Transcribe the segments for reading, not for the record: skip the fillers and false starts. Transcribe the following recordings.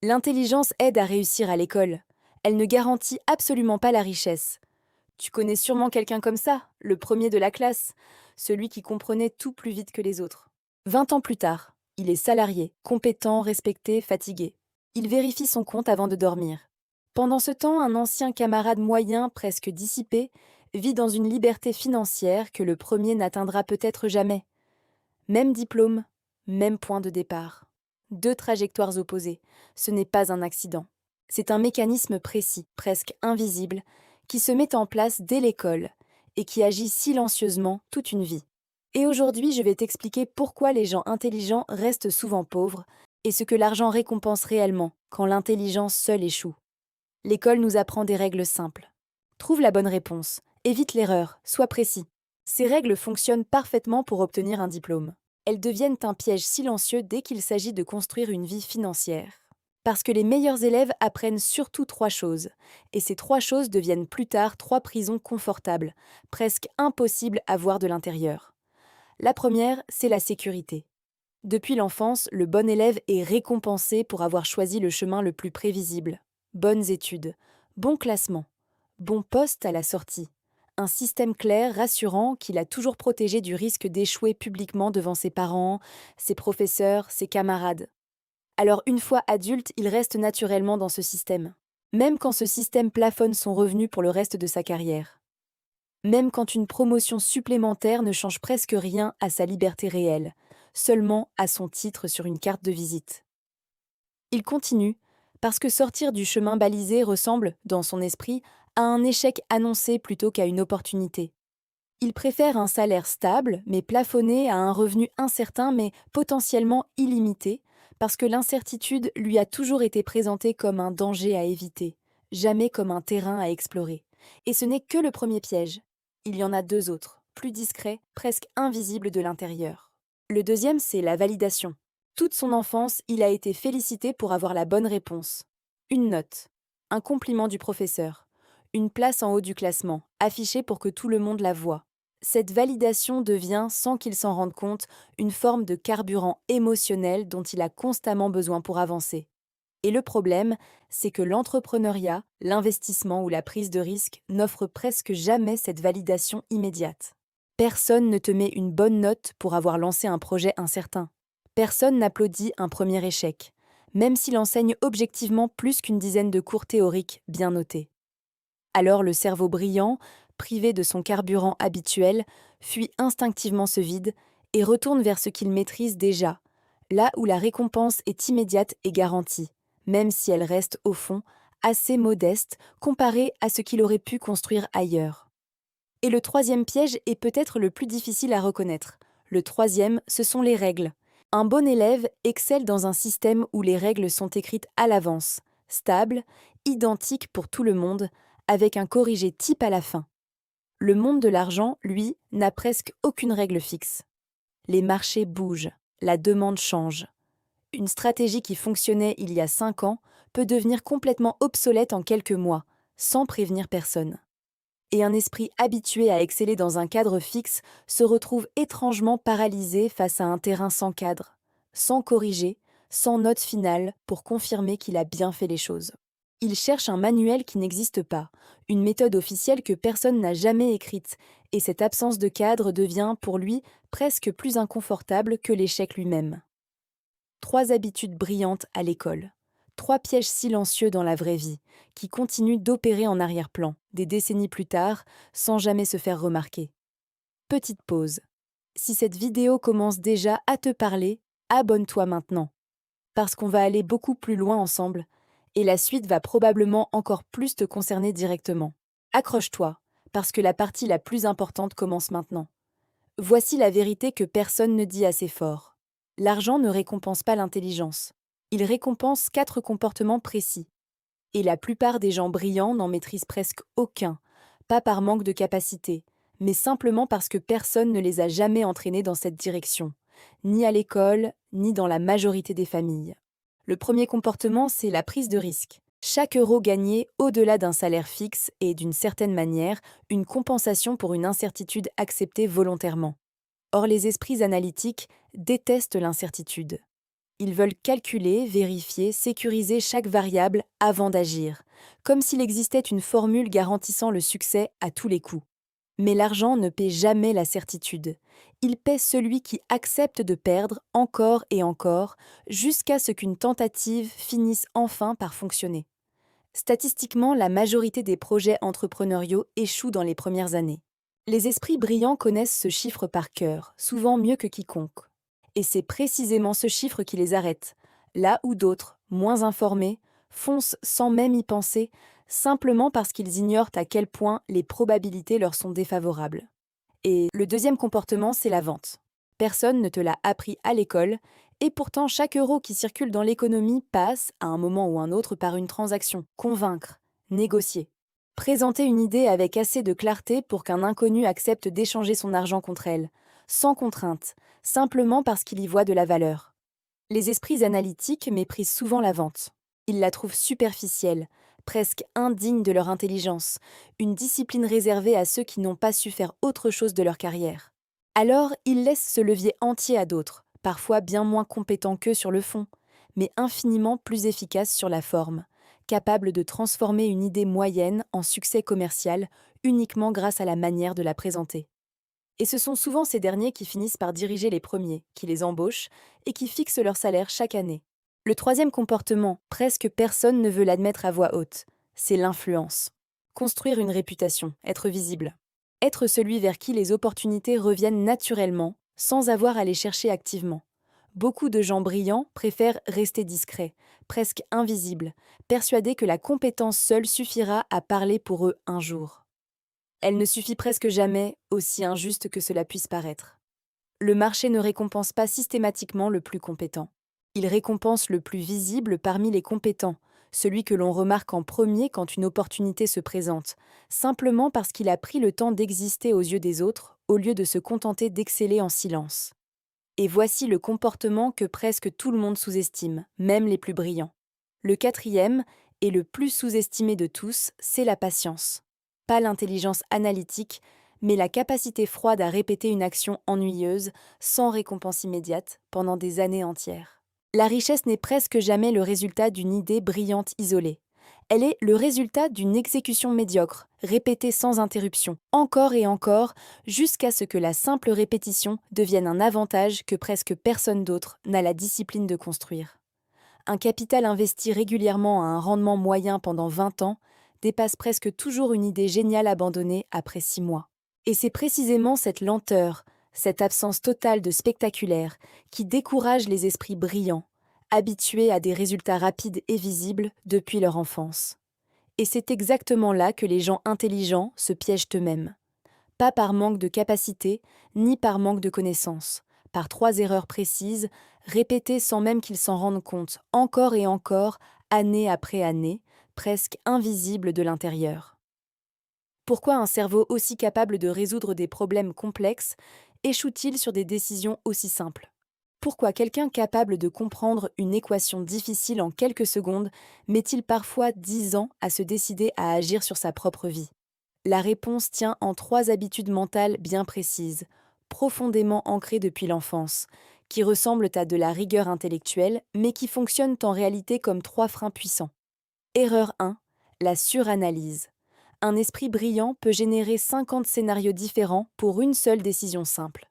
L'intelligence aide à réussir à l'école. Elle ne garantit absolument pas la richesse. Tu connais sûrement quelqu'un comme ça, le premier de la classe, celui qui comprenait tout plus vite que les autres. 20 ans plus tard, il est salarié, compétent, respecté, fatigué. Il vérifie son compte avant de dormir. Pendant ce temps, un ancien camarade moyen, presque dissipé, vit dans une liberté financière que le premier n'atteindra peut-être jamais. Même diplôme, même point de départ. Deux trajectoires opposées. Ce n'est pas un accident. C'est un mécanisme précis, presque invisible, qui se met en place dès l'école et qui agit silencieusement toute une vie. Et aujourd'hui, je vais t'expliquer pourquoi les gens intelligents restent souvent pauvres et ce que l'argent récompense réellement quand l'intelligence seule échoue. L'école nous apprend des règles simples. Trouve la bonne réponse, évite l'erreur, sois précis. Ces règles fonctionnent parfaitement pour obtenir un diplôme. Elles deviennent un piège silencieux dès qu'il s'agit de construire une vie financière. Parce que les meilleurs élèves apprennent surtout trois choses, et ces trois choses deviennent plus tard trois prisons confortables, presque impossibles à voir de l'intérieur. La première, c'est la sécurité. Depuis l'enfance, le bon élève est récompensé pour avoir choisi le chemin le plus prévisible. Bonnes études, bon classement, bon poste à la sortie. Un système clair, rassurant, qui l'a toujours protégé du risque d'échouer publiquement devant ses parents, ses professeurs, ses camarades. Alors une fois adulte, il reste naturellement dans ce système. Même quand ce système plafonne son revenu pour le reste de sa carrière. Même quand une promotion supplémentaire ne change presque rien à sa liberté réelle, seulement à son titre sur une carte de visite. Il continue, parce que sortir du chemin balisé ressemble, dans son esprit, à un échec annoncé plutôt qu'à une opportunité. Il préfère un salaire stable, mais plafonné à un revenu incertain, mais potentiellement illimité, parce que l'incertitude lui a toujours été présentée comme un danger à éviter, jamais comme un terrain à explorer. Et ce n'est que le premier piège. Il y en a deux autres, plus discrets, presque invisibles de l'intérieur. Le deuxième, c'est la validation. Toute son enfance, il a été félicité pour avoir la bonne réponse. Une note, un compliment du professeur, une place en haut du classement, affichée pour que tout le monde la voie. Cette validation devient, sans qu'il s'en rende compte, une forme de carburant émotionnel dont il a constamment besoin pour avancer. Et le problème, c'est que l'entrepreneuriat, l'investissement ou la prise de risque n'offrent presque jamais cette validation immédiate. Personne ne te met une bonne note pour avoir lancé un projet incertain. Personne n'applaudit un premier échec, même s'il enseigne objectivement plus qu'une dizaine de cours théoriques bien notés. Alors le cerveau brillant, privé de son carburant habituel, fuit instinctivement ce vide et retourne vers ce qu'il maîtrise déjà, là où la récompense est immédiate et garantie, même si elle reste, au fond, assez modeste comparée à ce qu'il aurait pu construire ailleurs. Et le troisième piège est peut-être le plus difficile à reconnaître. Le troisième, ce sont les règles. Un bon élève excelle dans un système où les règles sont écrites à l'avance, stables, identiques pour tout le monde, avec un corrigé type à la fin. Le monde de l'argent, lui, n'a presque aucune règle fixe. Les marchés bougent, la demande change. Une stratégie qui fonctionnait il y a 5 ans peut devenir complètement obsolète en quelques mois, sans prévenir personne. Et un esprit habitué à exceller dans un cadre fixe se retrouve étrangement paralysé face à un terrain sans cadre, sans corriger, sans note finale pour confirmer qu'il a bien fait les choses. Il cherche un manuel qui n'existe pas, une méthode officielle que personne n'a jamais écrite, et cette absence de cadre devient, pour lui, presque plus inconfortable que l'échec lui-même. Trois habitudes brillantes à l'école. Trois pièges silencieux dans la vraie vie, qui continuent d'opérer en arrière-plan, des décennies plus tard, sans jamais se faire remarquer. Petite pause. Si cette vidéo commence déjà à te parler, abonne-toi maintenant, parce qu'on va aller beaucoup plus loin ensemble, et la suite va probablement encore plus te concerner directement. Accroche-toi, parce que la partie la plus importante commence maintenant. Voici la vérité que personne ne dit assez fort. L'argent ne récompense pas l'intelligence. Il récompense 4 comportements précis. Et la plupart des gens brillants n'en maîtrisent presque aucun, pas par manque de capacité, mais simplement parce que personne ne les a jamais entraînés dans cette direction, ni à l'école, ni dans la majorité des familles. Le premier comportement, c'est la prise de risque. Chaque euro gagné au-delà d'un salaire fixe est, d'une certaine manière, une compensation pour une incertitude acceptée volontairement. Or, les esprits analytiques détestent l'incertitude. Ils veulent calculer, vérifier, sécuriser chaque variable avant d'agir, comme s'il existait une formule garantissant le succès à tous les coups. Mais l'argent ne paie jamais la certitude. Il paie celui qui accepte de perdre encore et encore, jusqu'à ce qu'une tentative finisse enfin par fonctionner. Statistiquement, la majorité des projets entrepreneuriaux échouent dans les premières années. Les esprits brillants connaissent ce chiffre par cœur, souvent mieux que quiconque. Et c'est précisément ce chiffre qui les arrête, là où d'autres, moins informés, foncent sans même y penser, simplement parce qu'ils ignorent à quel point les probabilités leur sont défavorables. Et le deuxième comportement, c'est la vente. Personne ne te l'a appris à l'école, et pourtant chaque euro qui circule dans l'économie passe, à un moment ou un autre, par une transaction. Convaincre, négocier. Présenter une idée avec assez de clarté pour qu'un inconnu accepte d'échanger son argent contre elle, sans contrainte, simplement parce qu'il y voit de la valeur. Les esprits analytiques méprisent souvent la vente. Ils la trouvent superficielle, presque indigne de leur intelligence, une discipline réservée à ceux qui n'ont pas su faire autre chose de leur carrière. Alors, ils laissent ce levier entier à d'autres, parfois bien moins compétents qu'eux sur le fond, mais infiniment plus efficaces sur la forme, capables de transformer une idée moyenne en succès commercial uniquement grâce à la manière de la présenter. Et ce sont souvent ces derniers qui finissent par diriger les premiers, qui les embauchent et qui fixent leur salaire chaque année. Le troisième comportement, presque personne ne veut l'admettre à voix haute, c'est l'influence. Construire une réputation, être visible. Être celui vers qui les opportunités reviennent naturellement, sans avoir à les chercher activement. Beaucoup de gens brillants préfèrent rester discrets, presque invisibles, persuadés que la compétence seule suffira à parler pour eux un jour. Elle ne suffit presque jamais, aussi injuste que cela puisse paraître. Le marché ne récompense pas systématiquement le plus compétent. Il récompense le plus visible parmi les compétents, celui que l'on remarque en premier quand une opportunité se présente, simplement parce qu'il a pris le temps d'exister aux yeux des autres, au lieu de se contenter d'exceller en silence. Et voici le comportement que presque tout le monde sous-estime, même les plus brillants. Le quatrième, et le plus sous-estimé de tous, c'est la patience. Pas l'intelligence analytique, mais la capacité froide à répéter une action ennuyeuse, sans récompense immédiate, pendant des années entières. La richesse n'est presque jamais le résultat d'une idée brillante isolée. Elle est le résultat d'une exécution médiocre, répétée sans interruption, encore et encore, jusqu'à ce que la simple répétition devienne un avantage que presque personne d'autre n'a la discipline de construire. Un capital investi régulièrement à un rendement moyen pendant 20 ans dépasse presque toujours une idée géniale abandonnée après 6 mois. Et c'est précisément cette lenteur, cette absence totale de spectaculaire, qui décourage les esprits brillants, habitués à des résultats rapides et visibles depuis leur enfance. Et c'est exactement là que les gens intelligents se piègent eux-mêmes. Pas par manque de capacité, ni par manque de connaissances, par 3 erreurs précises, répétées sans même qu'ils s'en rendent compte, encore et encore, année après année, presque invisibles de l'intérieur. Pourquoi un cerveau aussi capable de résoudre des problèmes complexes échoue-t-il sur des décisions aussi simples? Pourquoi quelqu'un capable de comprendre une équation difficile en quelques secondes met-il parfois 10 ans à se décider à agir sur sa propre vie? La réponse tient en 3 habitudes mentales bien précises, profondément ancrées depuis l'enfance, qui ressemblent à de la rigueur intellectuelle, mais qui fonctionnent en réalité comme 3 freins puissants. Erreur 1, la suranalyse. Un esprit brillant peut générer 50 scénarios différents pour une seule décision simple.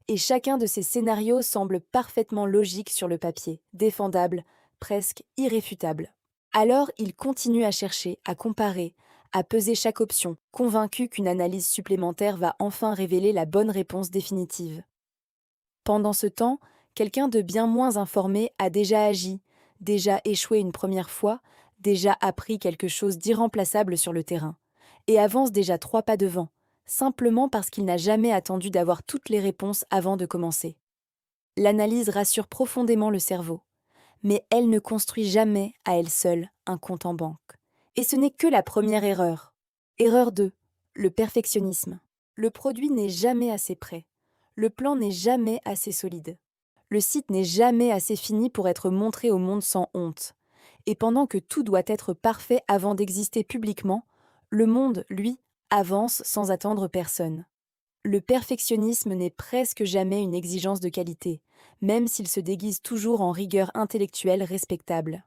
Et chacun de ces scénarios semble parfaitement logique sur le papier, défendable, presque irréfutable. Alors il continue à chercher, à comparer, à peser chaque option, convaincu qu'une analyse supplémentaire va enfin révéler la bonne réponse définitive. Pendant ce temps, quelqu'un de bien moins informé a déjà agi, déjà échoué une première fois, déjà appris quelque chose d'irremplaçable sur le terrain, et avance déjà 3 pas devant, simplement parce qu'il n'a jamais attendu d'avoir toutes les réponses avant de commencer. L'analyse rassure profondément le cerveau, mais elle ne construit jamais, à elle seule, un compte en banque. Et ce n'est que la première erreur. Erreur 2, le perfectionnisme. Le produit n'est jamais assez prêt. Le plan n'est jamais assez solide. Le site n'est jamais assez fini pour être montré au monde sans honte. Et pendant que tout doit être parfait avant d'exister publiquement, le monde, lui, avance sans attendre personne. Le perfectionnisme n'est presque jamais une exigence de qualité, même s'il se déguise toujours en rigueur intellectuelle respectable.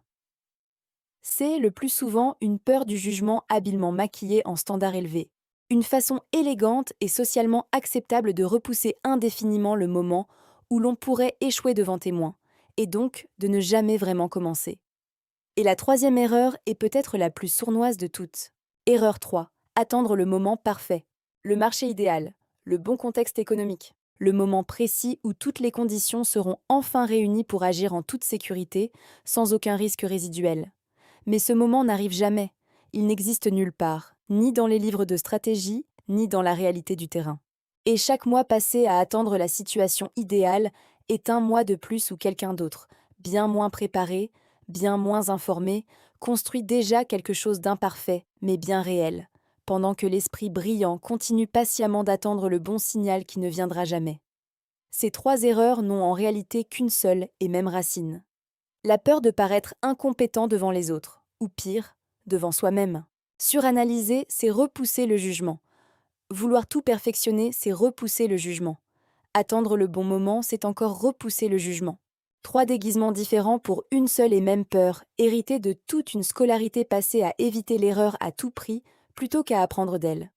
C'est le plus souvent une peur du jugement habilement maquillée en standard élevé. Une façon élégante et socialement acceptable de repousser indéfiniment le moment où l'on pourrait échouer devant témoin, et donc de ne jamais vraiment commencer. Et la troisième erreur est peut-être la plus sournoise de toutes. Erreur 3. Attendre le moment parfait. Le marché idéal, le bon contexte économique, le moment précis où toutes les conditions seront enfin réunies pour agir en toute sécurité, sans aucun risque résiduel. Mais ce moment n'arrive jamais. Il n'existe nulle part, ni dans les livres de stratégie, ni dans la réalité du terrain. Et chaque mois passé à attendre la situation idéale est un mois de plus où quelqu'un d'autre, bien moins préparé, bien moins informé, construit déjà quelque chose d'imparfait, mais bien réel, pendant que l'esprit brillant continue patiemment d'attendre le bon signal qui ne viendra jamais. Ces trois erreurs n'ont en réalité qu'une seule et même racine. La peur de paraître incompétent devant les autres, ou pire, devant soi-même. Suranalyser, c'est repousser le jugement. Vouloir tout perfectionner, c'est repousser le jugement. Attendre le bon moment, c'est encore repousser le jugement. Trois déguisements différents pour une seule et même peur, héritée de toute une scolarité passée à éviter l'erreur à tout prix, plutôt qu'à apprendre d'elle.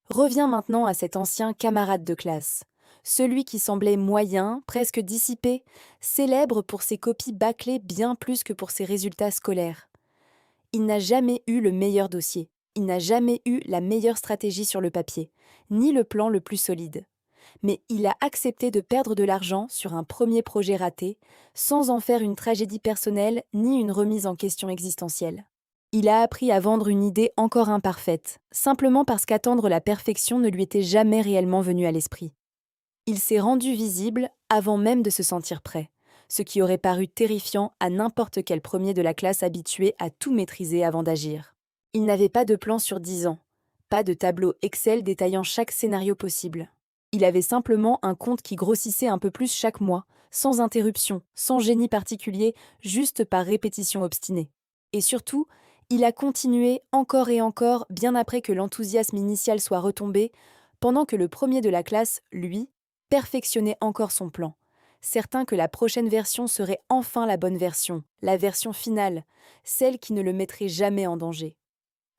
Reviens maintenant à cet ancien camarade de classe. Celui qui semblait moyen, presque dissipé, célèbre pour ses copies bâclées bien plus que pour ses résultats scolaires. Il n'a jamais eu le meilleur dossier, il n'a jamais eu la meilleure stratégie sur le papier, ni le plan le plus solide. Mais il a accepté de perdre de l'argent sur un premier projet raté, sans en faire une tragédie personnelle ni une remise en question existentielle. Il a appris à vendre une idée encore imparfaite, simplement parce qu'attendre la perfection ne lui était jamais réellement venu à l'esprit. Il s'est rendu visible avant même de se sentir prêt, ce qui aurait paru terrifiant à n'importe quel premier de la classe habitué à tout maîtriser avant d'agir. Il n'avait pas de plan sur 10 ans, pas de tableau Excel détaillant chaque scénario possible. Il avait simplement un compte qui grossissait un peu plus chaque mois, sans interruption, sans génie particulier, juste par répétition obstinée. Et surtout, il a continué encore et encore bien après que l'enthousiasme initial soit retombé, pendant que le premier de la classe, lui, perfectionnait encore son plan, certain que la prochaine version serait enfin la bonne version, la version finale, celle qui ne le mettrait jamais en danger.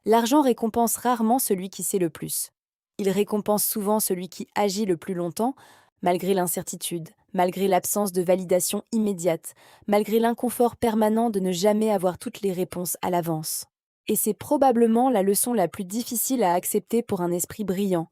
L'argent récompense rarement celui qui sait le plus. Il récompense souvent celui qui agit le plus longtemps, malgré l'incertitude, malgré l'absence de validation immédiate, malgré l'inconfort permanent de ne jamais avoir toutes les réponses à l'avance. Et c'est probablement la leçon la plus difficile à accepter pour un esprit brillant,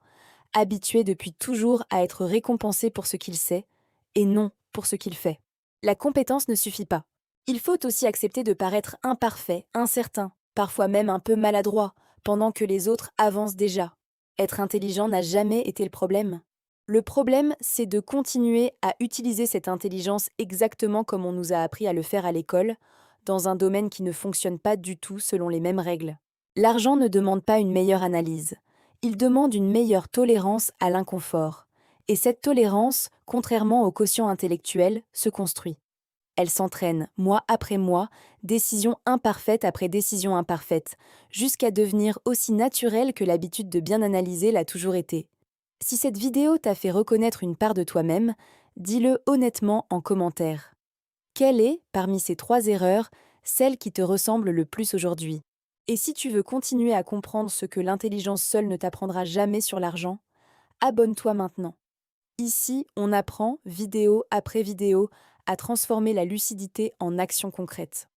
habitué depuis toujours à être récompensé pour ce qu'il sait, et non pour ce qu'il fait. La compétence ne suffit pas. Il faut aussi accepter de paraître imparfait, incertain, parfois même un peu maladroit, pendant que les autres avancent déjà. Être intelligent n'a jamais été le problème. Le problème, c'est de continuer à utiliser cette intelligence exactement comme on nous a appris à le faire à l'école, dans un domaine qui ne fonctionne pas du tout selon les mêmes règles. L'argent ne demande pas une meilleure analyse. Il demande une meilleure tolérance à l'inconfort. Et cette tolérance, contrairement au quotient intellectuel, se construit. Elle s'entraîne, mois après mois, décision imparfaite après décision imparfaite, jusqu'à devenir aussi naturelle que l'habitude de bien analyser l'a toujours été. Si cette vidéo t'a fait reconnaître une part de toi-même, dis-le honnêtement en commentaire. Quelle est, parmi ces trois erreurs, celle qui te ressemble le plus aujourd'hui? Et si tu veux continuer à comprendre ce que l'intelligence seule ne t'apprendra jamais sur l'argent, abonne-toi maintenant. Ici, on apprend, vidéo après vidéo, à transformer la lucidité en action concrète.